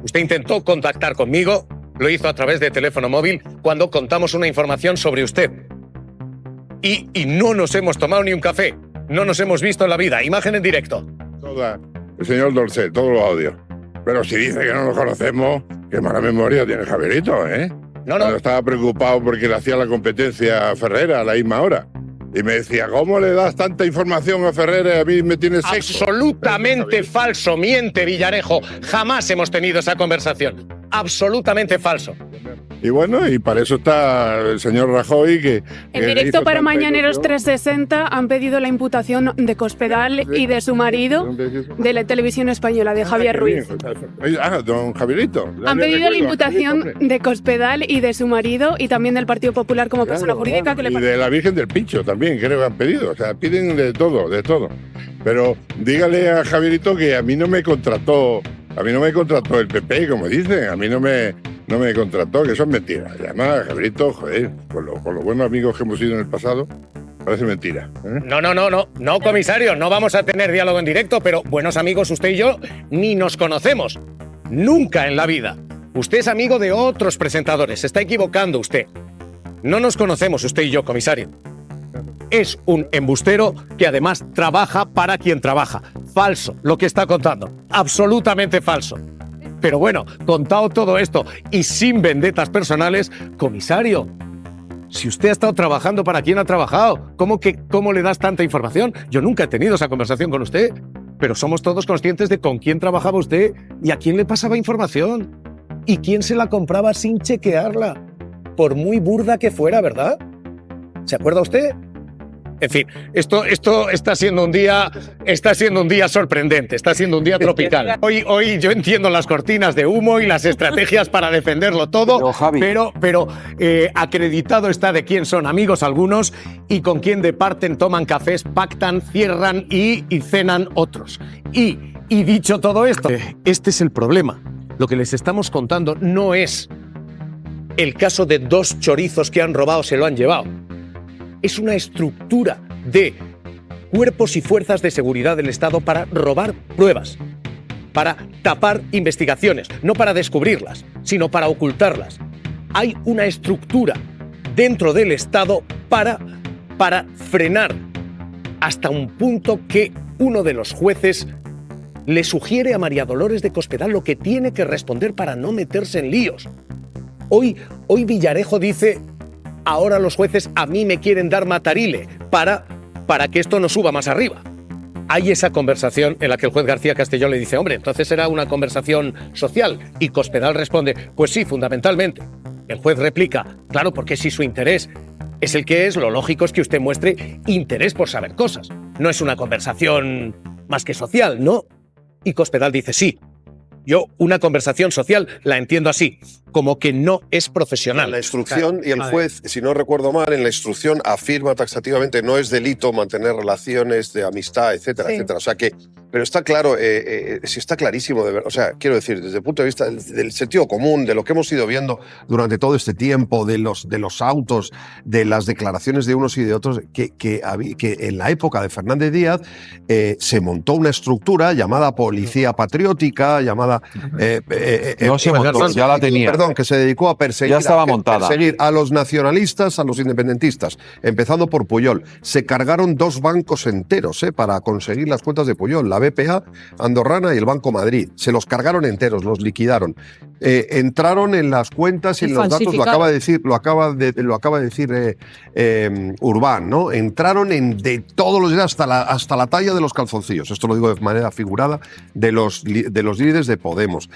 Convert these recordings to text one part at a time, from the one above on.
Usted intentó contactar conmigo, lo hizo a través de teléfono móvil cuando contamos una información sobre usted. Y no nos hemos tomado ni un café, no nos hemos visto en la vida. Imagen en directo. El señor Dorcet, todos los audios. Pero si dice que no nos conocemos, qué mala memoria tiene Javierito, ¿eh? No. Cuando estaba preocupado porque le hacía la competencia a Ferrera a la misma hora. Y me decía, ¿cómo le das tanta información a Ferrera y a mí me tienes seco? Absolutamente falso, miente Villarejo. Jamás hemos tenido esa conversación. Absolutamente falso. Y bueno, y para eso está el señor Rajoy que... En directo para Mañaneros 360 han pedido la imputación de Cospedal y de su marido de la televisión española, de Javier Ruiz. Don Javierito. Han pedido la imputación de Cospedal y de su marido y también del Partido Popular como persona jurídica. Y de la Virgen del Pincho también, creo que han pedido. O sea, piden de todo, de todo. Pero dígale a Javierito que a mí no me contrató el PP, como dicen. A mí no me contrató, que eso es mentira. Y además, Javierito, joder, con los buenos amigos que hemos sido en el pasado, parece mentira. No, comisario, no vamos a tener diálogo en directo, pero buenos amigos usted y yo ni nos conocemos. Nunca en la vida. Usted es amigo de otros presentadores, se está equivocando usted. No nos conocemos usted y yo, comisario. Es un embustero que además trabaja para quien trabaja. Falso lo que está contando. Absolutamente falso. Pero bueno, contado todo esto y sin vendetas personales, comisario, si usted ha estado trabajando para quien ha trabajado, ¿cómo le das tanta información? Yo nunca he tenido esa conversación con usted, pero somos todos conscientes de con quién trabajaba usted y a quién le pasaba información y quién se la compraba sin chequearla, por muy burda que fuera, ¿verdad? ¿Se acuerda usted? En fin, esto está siendo un día sorprendente, está siendo un día tropical. Hoy yo entiendo las cortinas de humo y las estrategias para defenderlo todo, pero acreditado está de quién son amigos algunos y con quién departen, toman cafés, pactan, cierran y cenan otros. Y dicho todo esto, este es el problema. Lo que les estamos contando no es el caso de dos chorizos que han robado, se lo han llevado. Es una estructura de cuerpos y fuerzas de seguridad del Estado para robar pruebas, para tapar investigaciones, no para descubrirlas, sino para ocultarlas. Hay una estructura dentro del Estado para frenar hasta un punto que uno de los jueces le sugiere a María Dolores de Cospedal lo que tiene que responder para no meterse en líos. Hoy Villarejo dice: ahora los jueces a mí me quieren dar matarile para que esto no suba más arriba. Hay esa conversación en la que el juez García Castellón le dice: hombre, entonces era una conversación social. Y Cospedal responde: pues sí, fundamentalmente. El juez replica: claro, porque si su interés es el que es, lo lógico es que usted muestre interés por saber cosas. No es una conversación más que social, ¿no? Y Cospedal dice: sí. Yo una conversación social la entiendo así, como que no es profesional. En la instrucción, y el juez, si no recuerdo mal, en la instrucción afirma taxativamente no es delito mantener relaciones de amistad, etcétera, etcétera. O sea que, pero está claro, sí está clarísimo, de ver, o sea, quiero decir, desde el punto de vista del sentido común, de lo que hemos ido viendo durante todo este tiempo, de los autos, de las declaraciones de unos y de otros, que en la época de Fernández Díaz se montó una estructura llamada Policía Patriótica, llamada... no se montó, ya la tenía. Perdón, que se dedicó a perseguir, ya estaba montada. Perseguir a los nacionalistas, a los independentistas, empezando por Pujol. Se cargaron 2 bancos enteros para conseguir las cuentas de Pujol, la BPA andorrana y el Banco Madrid. Se los cargaron enteros, los liquidaron. Entraron en las cuentas y en los datos, lo acaba de decir Urbán, ¿no? Entraron en de todos los días hasta la talla de los calzoncillos. Esto lo digo de manera figurada, de los líderes de Podemos.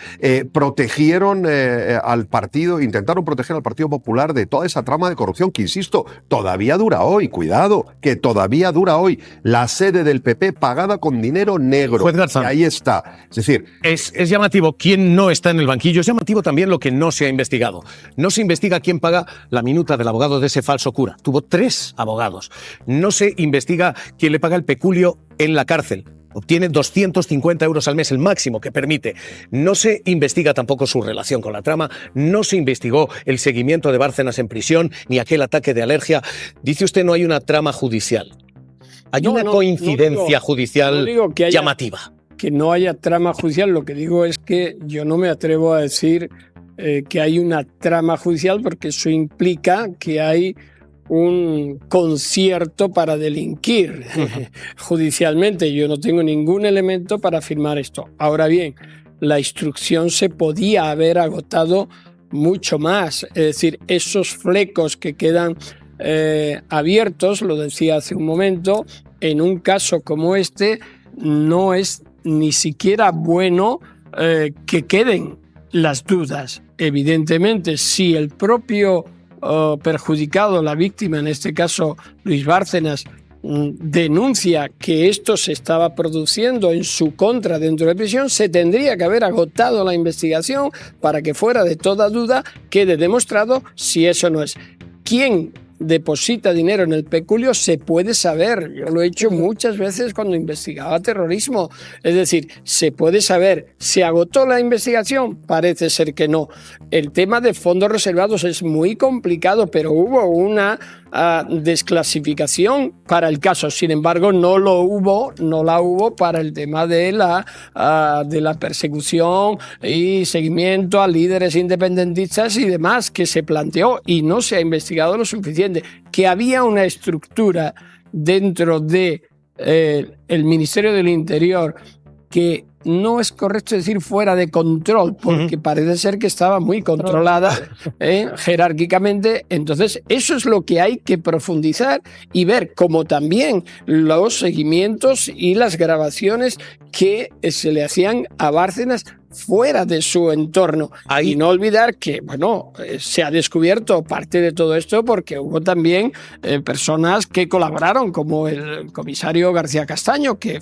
Protegieron al partido, intentaron proteger al Partido Popular de toda esa trama de corrupción que, insisto, todavía dura hoy. Cuidado, que todavía dura hoy. La sede del PP pagada con dinero negro. Juez Garzón, ahí está. Es decir, es llamativo quién no está en el banquillo. Es llamativo también lo que no se ha investigado. No se investiga quién paga la minuta del abogado de ese falso cura. Tuvo 3 abogados. No se investiga quién le paga el peculio en la cárcel. Obtiene 250 euros al mes, el máximo que permite. No se investiga tampoco su relación con la trama, no se investigó el seguimiento de Bárcenas en prisión, ni aquel ataque de alergia. Dice usted no hay una trama judicial. Hay una coincidencia judicial llamativa. que no haya trama judicial. Lo que digo es que yo no me atrevo a decir que hay una trama judicial, porque eso implica que hay un concierto para delinquir judicialmente. Yo no tengo ningún elemento para afirmar esto. Ahora bien, la instrucción se podía haber agotado mucho más. Es decir, esos flecos que quedan abiertos, lo decía hace un momento, en un caso como este no es ni siquiera bueno que queden las dudas. Evidentemente, si el propio perjudicado, la víctima, en este caso Luis Bárcenas, denuncia que esto se estaba produciendo en su contra dentro de prisión, se tendría que haber agotado la investigación para que fuera de toda duda quede demostrado si eso no es. ¿Quién deposita dinero en el peculio? Se puede saber. Yo lo he hecho muchas veces cuando investigaba terrorismo. Es decir, se puede saber. ¿Se agotó la investigación? Parece ser que no. El tema de fondos reservados es muy complicado, pero hubo una desclasificación para el caso. Sin embargo, no la hubo para el tema de la persecución y seguimiento a líderes independentistas y demás que se planteó, y no se ha investigado lo suficiente. Que había una estructura dentro de el Ministerio del Interior que no es correcto decir fuera de control, porque parece ser que estaba muy controlada jerárquicamente. Entonces, eso es lo que hay que profundizar y ver, como también los seguimientos y las grabaciones que se le hacían a Bárcenas fuera de su entorno. Y no olvidar que, bueno, se ha descubierto parte de todo esto porque hubo también personas que colaboraron, como el comisario García Castaño, que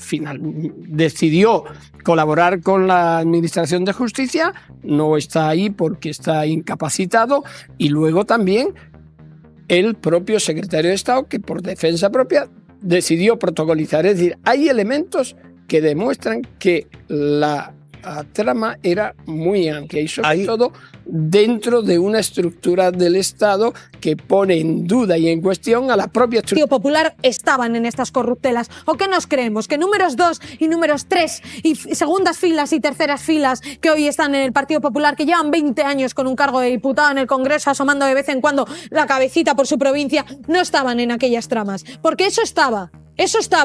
decidió colaborar con la Administración de Justicia, no está ahí porque está incapacitado, y luego también el propio secretario de Estado, que por defensa propia decidió protocolizar. Es decir, hay elementos que demuestran que la trama era muy amplia y sobre todo dentro de una estructura del Estado que pone en duda y en cuestión a la propia estructura. El Partido Popular estaban en estas corruptelas. ¿O qué nos creemos? ¿Que números 2 y números 3 y segundas filas y terceras filas que hoy están en el Partido Popular, que llevan 20 años con un cargo de diputado en el Congreso, asomando de vez en cuando la cabecita por su provincia, no estaban en aquellas tramas? Porque eso estaba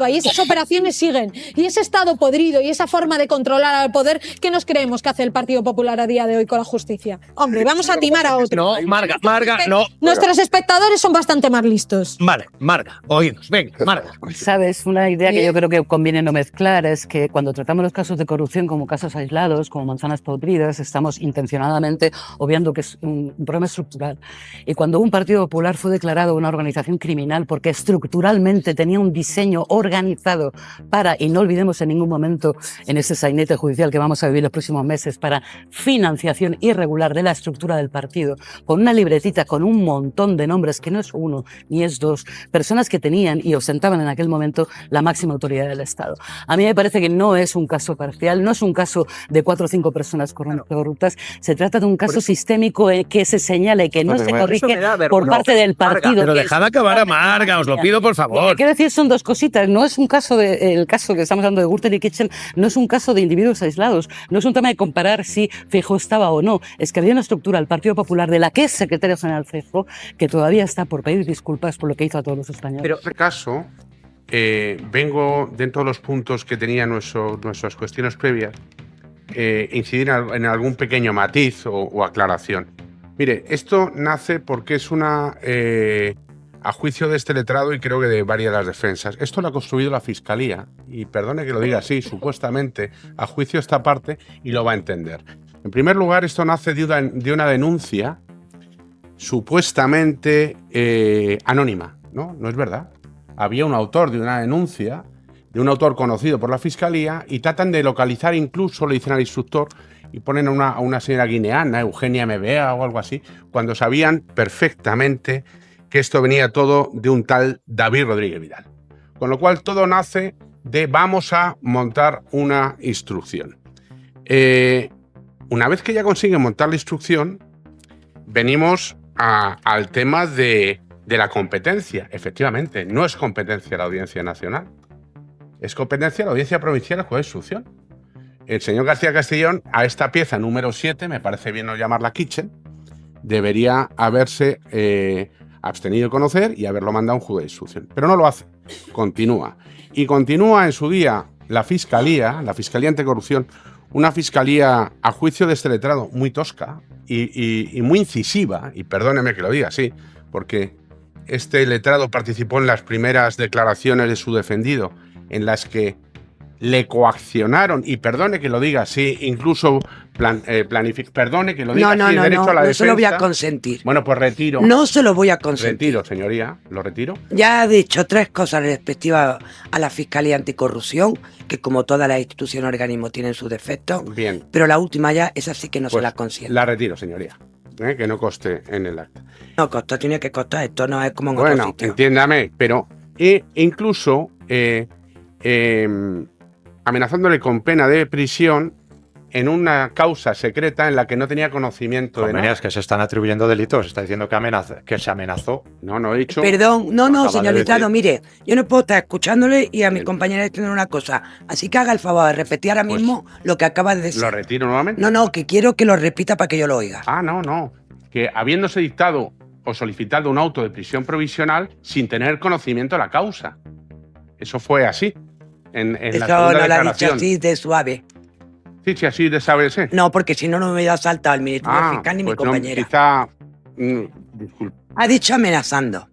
y esas operaciones siguen, y ese Estado podrido y esa forma de controlar al poder, ¿qué nos creemos que hace el Partido Popular a día de hoy con la justicia? Hombre, vamos a timar a otro. No, Marga, no. Nuestros espectadores son bastante más listos. Vale, Marga, oídos, venga, Marga. Sabes, una idea que yo creo que conviene no mezclar es que cuando tratamos los casos de corrupción como casos aislados, como manzanas podridas, estamos intencionadamente obviando que es un problema estructural. Y cuando un Partido Popular fue declarado una organización criminal porque estructuralmente tenía un diseño organizado para, y no olvidemos en ningún momento en ese sainete judicial que vamos a vivir los próximos meses, para financiación irregular de la estructura del partido, con una libretita con un montón de nombres, que no es uno ni es dos, personas que tenían y ostentaban en aquel momento la máxima autoridad del Estado. A mí me parece que no es un caso parcial, no es un caso de 4 o 5 personas corruptas, se trata de un caso sistémico que se señala y que no se corrige por parte del partido. Pero dejad acabar a Marga, os lo pido por favor. Lo que quiero decir son dos cositas. No es un caso el caso que estamos hablando de Gürtel y Kitchen, no es un caso de individuos aislados, no es un tema de comparar si Feijóo estaba o no. Es que había una estructura del Partido Popular, de la que es secretario general Feijóo, que todavía está por pedir disculpas por lo que hizo a todos los españoles. Pero en este caso, vengo dentro de los puntos que tenían nuestras cuestiones previas, incidir en algún pequeño matiz o aclaración. Mire, esto nace porque es una... a juicio de este letrado y creo que de varias de las defensas. Esto lo ha construido la Fiscalía, y perdone que lo diga así, supuestamente, a juicio esta parte, y lo va a entender. En primer lugar, esto nace de una denuncia supuestamente anónima, ¿no? No es verdad. Había un autor de una denuncia, de un autor conocido por la Fiscalía, y tratan de localizar, incluso le dicen al instructor, y ponen a una señora guineana, Eugenia Mebea o algo así, cuando sabían perfectamente que esto venía todo de un tal David Rodríguez Vidal. Con lo cual todo nace de vamos a montar una instrucción. Una vez que ya consiguen montar la instrucción, venimos al tema de la competencia. Efectivamente, no es competencia de la Audiencia Nacional, es competencia de la Audiencia Provincial del Juez de Instrucción. el señor García Castellón, a esta pieza número 7, me parece bien no llamarla Kitchen, debería haberse abstenido de conocer y haberlo mandado a un juzgado de instrucción. Pero no lo hace, continúa. Y continúa en su día la Fiscalía Anticorrupción, una fiscalía a juicio de este letrado muy tosca y muy incisiva, y perdóneme que lo diga así, porque este letrado participó en las primeras declaraciones de su defendido, en las que le coaccionaron, y perdone que lo diga así, incluso perdone que lo diga así, derecho a la defensa. No se lo voy a consentir. Bueno, pues retiro. No se lo voy a consentir. Retiro, señoría, lo retiro. Ya ha dicho 3 cosas respectivas a la Fiscalía Anticorrupción, que como todas las instituciones y organismos tienen sus defectos. Bien. Pero la última ya, esa sí que no Pues se la consiento. la retiro, señoría. Que no coste en el acta. No, costó, tiene que costar. Esto no es como en Bueno, otro sitio. entiéndame, pero incluso amenazándole con pena de prisión en una causa secreta en la que no tenía conocimiento de nada. Es que se están atribuyendo delitos. Está diciendo que se amenazó. No he dicho. Perdón, no, Acaba señor de letrado, decir. mire, yo no puedo estar escuchándole y a mi compañera diciendo una cosa. Así que haga el favor de repetir ahora mismo lo que acaba de decir. ¿Lo retiro nuevamente? No, que quiero que lo repita para que yo lo oiga. No. Que habiéndose dictado o solicitado un auto de prisión provisional sin tener conocimiento de la causa. Eso fue así. En la Eso segunda no lo ha dicho declaración. así de suave. Sí, así de saber ese. No, porque si no, no me hubiera saltado el Ministerio Fiscal ni mi pues no, compañera. quizá. Disculpe. Ha dicho amenazando.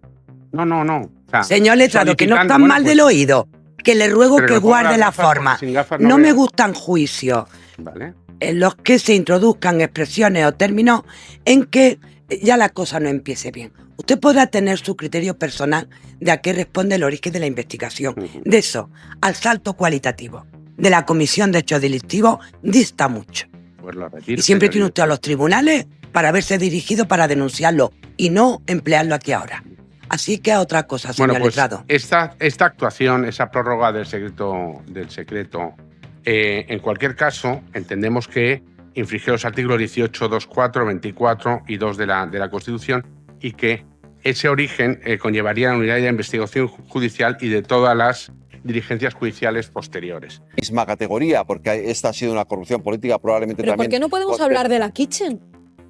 No. O sea, Señor letrado, que no está solicitando, mal bueno, del oído. Que le ruego pero que le ponga guarde las la gafas, forma. porque sin gafas No no me veo. gustan juicios Vale. en los que se introduzcan expresiones o términos en que ya la cosa no empiece bien. Usted podrá tener su criterio personal de a qué responde el origen de la investigación. De eso, al salto cualitativo de la Comisión de Hechos Delictivos, dista mucho. Pues lo retiro. Y siempre señoría. tiene usted a los tribunales para haberse dirigido para denunciarlo y no emplearlo aquí ahora. Así que a otra cosa, señor Bueno, pues letrado. esta actuación, esa prórroga del secreto, en cualquier caso, entendemos que infringió los artículos 18, 2, 4, 24 y 2 de la Constitución, y que ese origen conllevaría la unidad de investigación judicial y de todas las diligencias judiciales posteriores. Misma categoría, porque esta ha sido una corrupción política probablemente Pero también. ¿por qué no podemos hablar de la Kitchen?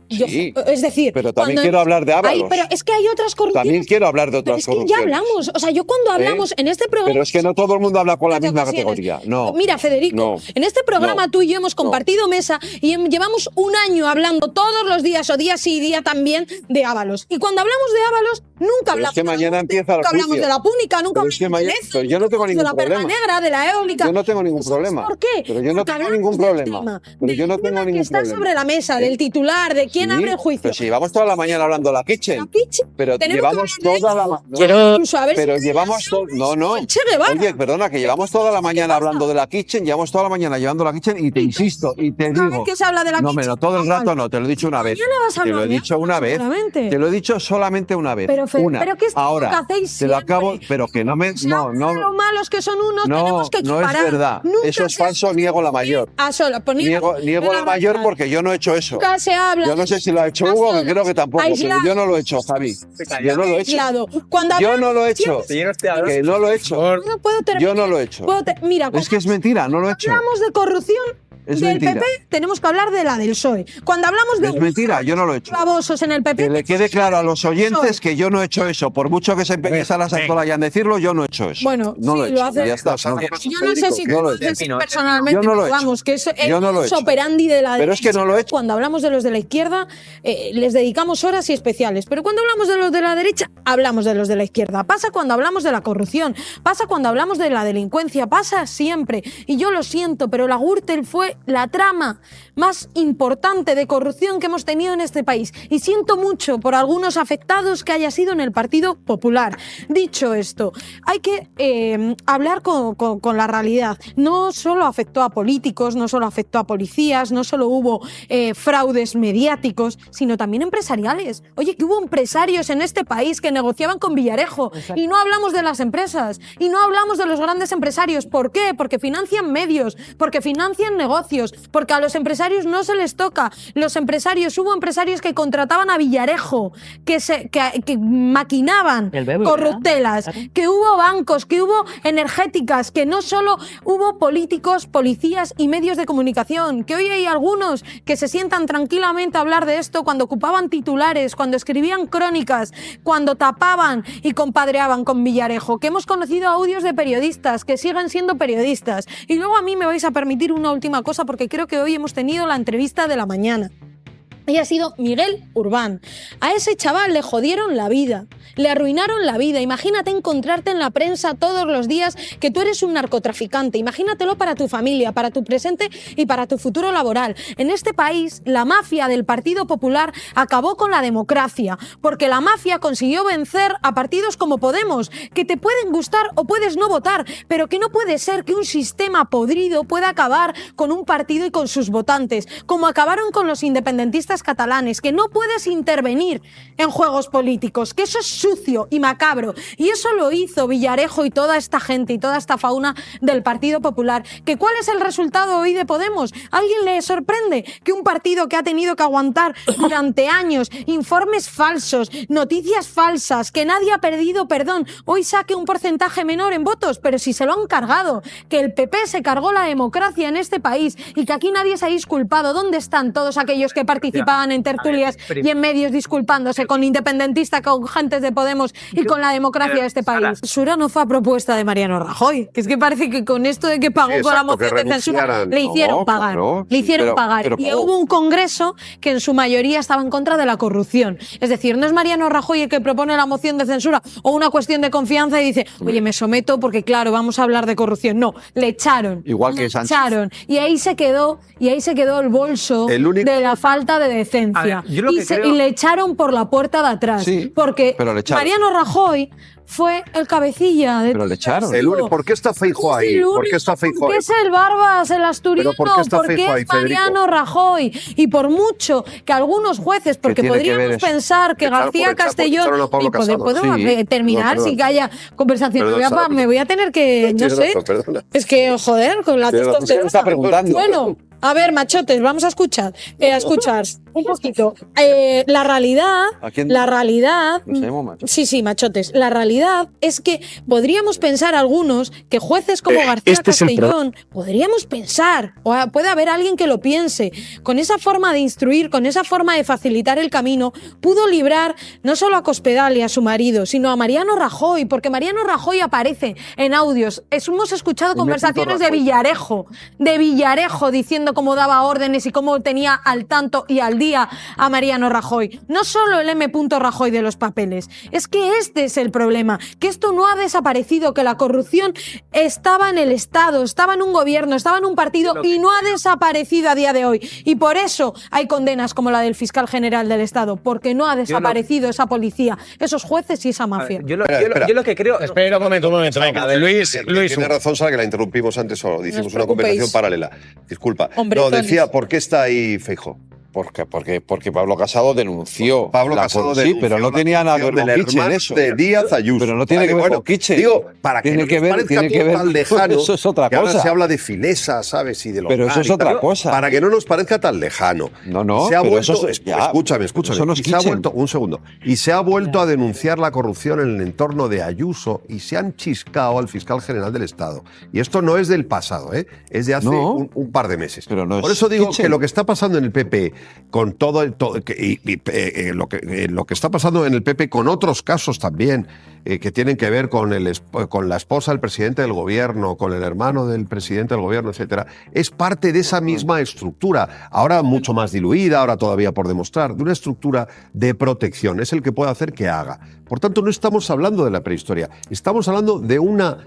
Sí, es decir, pero también cuando- quiero hablar de Ábalos. Pero es que hay otras corrupciones. También quiero hablar de Pero otras es que ya corrupciones. hablamos. O sea, yo cuando hablamos en este programa. Pero es que no todo el mundo habla con la Otras misma ocasiones. categoría. No. Mira, Federico, No. en este programa No. tú y yo hemos compartido mesa y llevamos un año hablando todos los días o día sí y día también de Ábalos. Y cuando hablamos de Ábalos, nunca Pero hablamos es que mañana empieza el nunca hablamos juicio. de la púnica, nunca Pero es que hablamos de mañana- Lezo, pero yo no tengo de ningún la perla problema. negra, de la eólica. Yo no tengo ningún problema. ¿Por qué? Pero yo no Porque tengo hablamos ningún del problema. tema, Pero yo no del tengo tema que ningún está problema. sobre la mesa, del titular, de quién Sí, abre el juicio. Pero si llevamos toda la mañana hablando de la Kitchen. Pero Tenemos llevamos que hablar de toda la eso. mañana. Incluso a ver Pero si llevamos todo. No. Che Guevara. Oye, perdona, que llevamos toda la mañana hablando de la Kitchen, llevamos toda la mañana llevando la Kitchen y te insisto y te Cada vez digo. que se habla de la No, Kitchen, pero todo el rato no, te lo he dicho una vez. mañana vas a Te lo he hablar de dicho una vez. seguramente. Te lo he dicho solamente una vez. Pero, una. pero ¿qué es Ahora, lo que hacéis te lo siempre? acabo, pero que no me. No, no. Lo malos que son unos, No, tenemos que no es equiparar. verdad. Nunca Eso es se- falso, niego la mayor. A solo, pues Niego la mayor porque yo no he hecho eso. Nunca se habla. Yo no sé si lo ha hecho Hugo, que creo que tampoco, pero Aislado. yo no lo he hecho, Javi. Yo no lo he hecho. Aislado. Cuando Yo hablamos no lo he hecho. siempre- Que no lo he hecho. No puedo terminar. Yo no lo he hecho. Mira, Es que es mentira, no lo he hecho. hablamos de corrupción Es del mentira. PP, tenemos que hablar de la del PSOE. Cuando hablamos de Es mentira, yo no lo he hecho. babosos en el PP, Que le quede claro a los oyentes que yo no he hecho eso. Por mucho que se empeñe a Santolaya en decirlo, yo no he hecho eso. Bueno, no lo he sí, hecho. lo hace- Ya está. yo no sé si No lo he tú haces hecho. personalmente, Yo no lo he pero hecho. vamos, que es el Yo no lo he hecho. operandi de la Pero es que derecha. no lo he hecho. Cuando hablamos de los de la izquierda, les dedicamos horas y especiales. Pero cuando hablamos de los de la derecha, hablamos de los de la izquierda. Pasa cuando hablamos de la corrupción, pasa cuando hablamos de la delincuencia, pasa siempre. Y yo lo siento, pero la Gürtel fue la trama más importante de corrupción que hemos tenido en este país. Y siento mucho por algunos afectados que haya sido en el Partido Popular. Dicho esto, hay que hablar con la realidad. No solo afectó a políticos, no solo afectó a policías, no solo hubo fraudes mediáticos, sino también empresariales. Oye, que hubo empresarios en este país que negociaban con Villarejo. Y no hablamos de las empresas, y no hablamos de los grandes empresarios. ¿Por qué? Porque financian medios, porque financian negocios, porque a los empresarios empresarios no se les toca. Los empresarios, hubo empresarios que contrataban a Villarejo, que maquinaban corruptelas, que hubo bancos, que hubo energéticas, que no solo hubo políticos, policías y medios de comunicación, que hoy hay algunos que se sientan tranquilamente a hablar de esto cuando ocupaban titulares, cuando escribían crónicas, cuando tapaban y compadreaban con Villarejo, que hemos conocido audios de periodistas, que siguen siendo periodistas. Y luego a mí me vais a permitir una última cosa, porque creo que hoy hemos tenido la entrevista de la mañana. Y ha sido Miguel Urbán. A ese chaval le jodieron la vida, le arruinaron la vida. Imagínate encontrarte en la prensa todos los días que tú eres un narcotraficante. Imagínatelo para tu familia, para tu presente y para tu futuro laboral. En este país, la mafia del Partido Popular acabó con la democracia, porque la mafia consiguió vencer a partidos como Podemos, que te pueden gustar o puedes no votar, pero que no puede ser que un sistema podrido pueda acabar con un partido y con sus votantes, como acabaron con los independentistas catalanes, que no puedes intervenir en juegos políticos, que eso es sucio y macabro, y eso lo hizo Villarejo y toda esta gente y toda esta fauna del Partido Popular. ¿Que cuál es el resultado hoy de Podemos? ¿A alguien le sorprende que un partido que ha tenido que aguantar durante años informes falsos, noticias falsas, que nadie ha perdido perdón, hoy saque un porcentaje menor en votos? Pero si se lo han cargado, que el PP se cargó la democracia en este país y que aquí nadie se ha disculpado. ¿Dónde están todos aquellos que participaban en tertulias y en medios disculpándose con independentistas, con gentes de Podemos y con la democracia de este país? Censura no fue a propuesta de Mariano Rajoy, que es que parece que con esto de que pagó con la moción de censura le hicieron pagar. Le hicieron pagar. Y hubo un congreso que en su mayoría estaba en contra de la corrupción. Es decir, no es Mariano Rajoy el que propone la moción de censura o una cuestión de confianza y dice, oye, me someto porque claro, vamos a hablar de corrupción. No, le echaron. Igual que Sánchez. Y ahí se quedó el bolso de la falta de decencia. Y le echaron por la puerta de atrás. Sí, porque Mariano Rajoy fue el cabecilla de... Pero le echaron. ¿Por qué está Feijóo ahí? ¿Por qué está Feijóo ¿Por ahí? qué es el Barbas, el asturiano? ¿Por qué está ¿Por qué Feijóo ahí, es Mariano Federico? Rajoy? Y por mucho que algunos jueces, porque tiene que ver podríamos eso? pensar que Echaron García por echar Castellón... a Pablo y Casado. ¿puedo Sí. terminar No, sin que haya conversación? Perdón, Me voy a tener que, no Tienes sé... razón, perdona. Es que, joder, con la Tienes razón, testosterona. está preguntando. Bueno, a ver, machotes, vamos a escuchar un poquito. La realidad... ¿A quién? La realidad... Nos llamamos macho. Sí, machotes. La realidad es que podríamos pensar algunos que jueces como García Castellón, podríamos pensar, o puede haber alguien que lo piense, con esa forma de instruir, con esa forma de facilitar el camino, pudo librar no solo a Cospedal y a su marido, sino a Mariano Rajoy, porque Mariano Rajoy aparece en audios. Hemos escuchado conversaciones de Villarejo diciendo cómo daba órdenes y cómo tenía al tanto y al día a Mariano Rajoy. No solo el M. Rajoy de los papeles, es que este es el problema, que esto no ha desaparecido, que la corrupción estaba en el Estado, estaba en un gobierno, estaba en un partido y no ha desaparecido a día de hoy. Y por eso hay condenas como la del fiscal general del Estado, porque no ha desaparecido esa policía, esos jueces y esa mafia. Yo lo que creo... Espera un momento, venga. Luis. Tiene razón, Sara, que la interrumpimos antes o hicimos una preocupéis. conversación paralela. Disculpa. Hombretones. Decía, ¿por qué está ahí Feijóo? Porque Pablo Casado denunció. Pablo Casado Sí, pero no tenía nada que ver con Kitchen eso. De Díaz Ayuso. Pero no tiene que ver con Kitchen. Digo, para que tiene no que nos ver, parezca tiene que todo ver. tan lejano. Eso es otra que ahora cosa. se habla de Filesa, ¿sabes? Y de los Pero eso es otra cosa. Para que no nos parezca tan lejano. No, Se ha pero vuelto, eso es- ya. escúchame. Eso no es Y se ha Kitchen. vuelto, un segundo. Y se ha vuelto a denunciar la corrupción en el entorno de Ayuso y se han chiscado al fiscal general del Estado. Y esto no es del pasado, ¿eh? Es de hace No. un par de meses. Pero no Por es eso digo Kitchen. que lo que está pasando en el PP con todo el lo que está pasando en el PP con otros casos también que tienen que ver con la esposa del presidente del gobierno, con el hermano del presidente del gobierno, etcétera, es parte de esa misma estructura, ahora mucho más diluida, ahora todavía por demostrar, de una estructura de protección. Es el que puede hacer que haga. Por tanto, no estamos hablando de la prehistoria, estamos hablando de una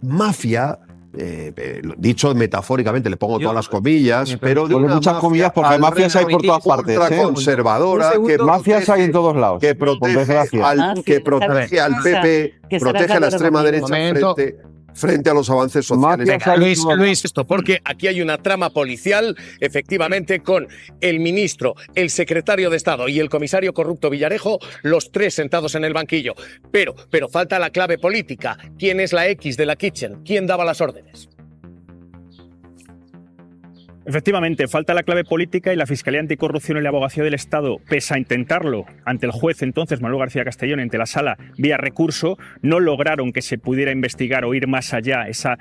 mafia. Dicho metafóricamente, le pongo todas las comillas, pero de Ponle una muchas comillas porque mafias hay por todas partes. ultraconservadora, que Mafias hay en todos lados. que por protege desgracia. que protege al PP, protege a la extrema derecha frente a los avances sociales. Venga, Luis, esto, porque aquí hay una trama policial, efectivamente, con el ministro, el secretario de Estado y el comisario corrupto Villarejo, los tres sentados en el banquillo. Pero falta la clave política. ¿Quién es la X de la Kitchen? ¿Quién daba las órdenes? Efectivamente, falta la clave política y la Fiscalía Anticorrupción y la Abogacía del Estado, pese a intentarlo ante el juez entonces Manuel García Castellón, ante la Sala vía recurso, no lograron que se pudiera investigar o ir más allá esa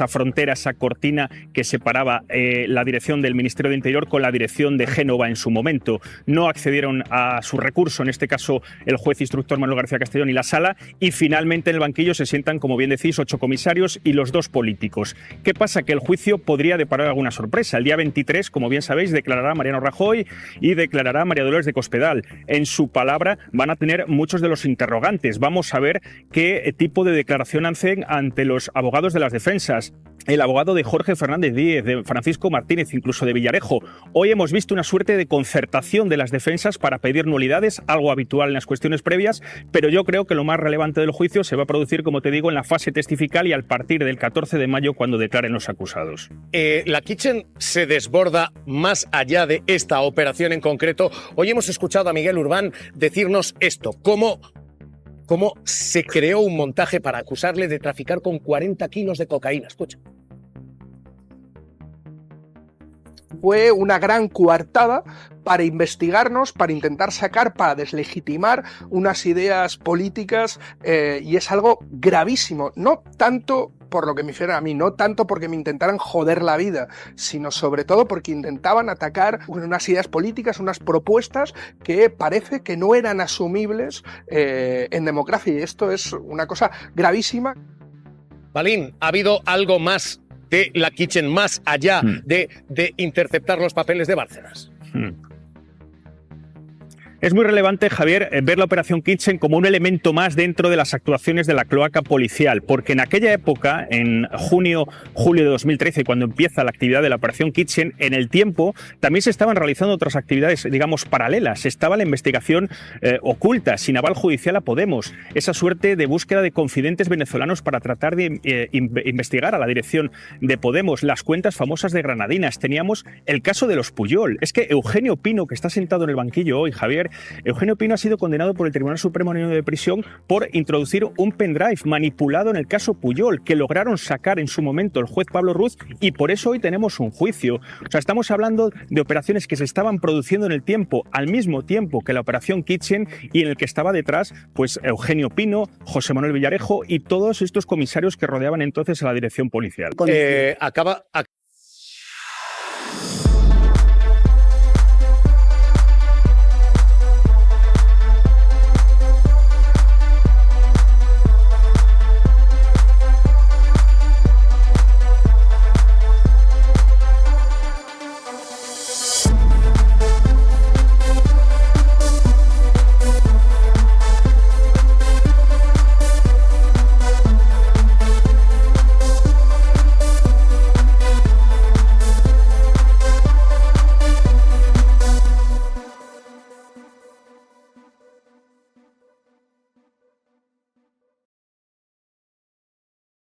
frontera, esa cortina que separaba la dirección del Ministerio de Interior con la dirección de Génova en su momento. No accedieron a su recurso, en este caso el juez instructor Manuel García Castellón y la Sala, y finalmente en el banquillo se sientan, como bien decís, 8 comisarios y los 2 políticos. ¿Qué pasa? Que el juicio podría deparar alguna sorpresa. El día 23, como bien sabéis, declarará Mariano Rajoy y declarará María Dolores de Cospedal. En su palabra van a tener muchos de los interrogantes. Vamos a ver qué tipo de declaración hacen ante los abogados de las defensas. El abogado de Jorge Fernández Díez, de Francisco Martínez, incluso de Villarejo. Hoy hemos visto una suerte de concertación de las defensas para pedir nulidades, algo habitual en las cuestiones previas, pero yo creo que lo más relevante del juicio se va a producir, como te digo, en la fase testifical y a partir del 14 de mayo cuando declaren los acusados. La Kitchen se desborda más allá de esta operación en concreto. Hoy hemos escuchado a Miguel Urbán decirnos esto, cómo se creó un montaje para acusarle de traficar con 40 kilos de cocaína. Escucha. Fue una gran coartada para investigarnos, para intentar sacar, para deslegitimar unas ideas políticas y es algo gravísimo. No tanto por lo que me hicieron a mí, no tanto porque me intentaran joder la vida, sino sobre todo porque intentaban atacar unas ideas políticas, unas propuestas que parece que no eran asumibles en democracia, y esto es una cosa gravísima. Balín, ¿ha habido algo más de la Kitchen, más allá de interceptar los papeles de Bárcenas? Es muy relevante, Javier, ver la Operación Kitchen como un elemento más dentro de las actuaciones de la cloaca policial, porque en aquella época, en julio de 2013, cuando empieza la actividad de la Operación Kitchen, en el tiempo también se estaban realizando otras actividades, digamos, paralelas. Estaba la investigación oculta, sin aval judicial a Podemos, esa suerte de búsqueda de confidentes venezolanos para tratar de investigar a la dirección de Podemos, las cuentas famosas de Granadinas. Teníamos el caso de los Puyol. Es que Eugenio Pino, que está sentado en el banquillo hoy, Javier, Eugenio Pino ha sido condenado por el Tribunal Supremo de Prisión por introducir un pendrive manipulado en el caso Puyol, que lograron sacar en su momento el juez Pablo Ruz, y por eso hoy tenemos un juicio. O sea, estamos hablando de operaciones que se estaban produciendo en el tiempo, al mismo tiempo que la Operación Kitchen, y en el que estaba detrás pues Eugenio Pino, José Manuel Villarejo y todos estos comisarios que rodeaban entonces a la dirección policial. Acaba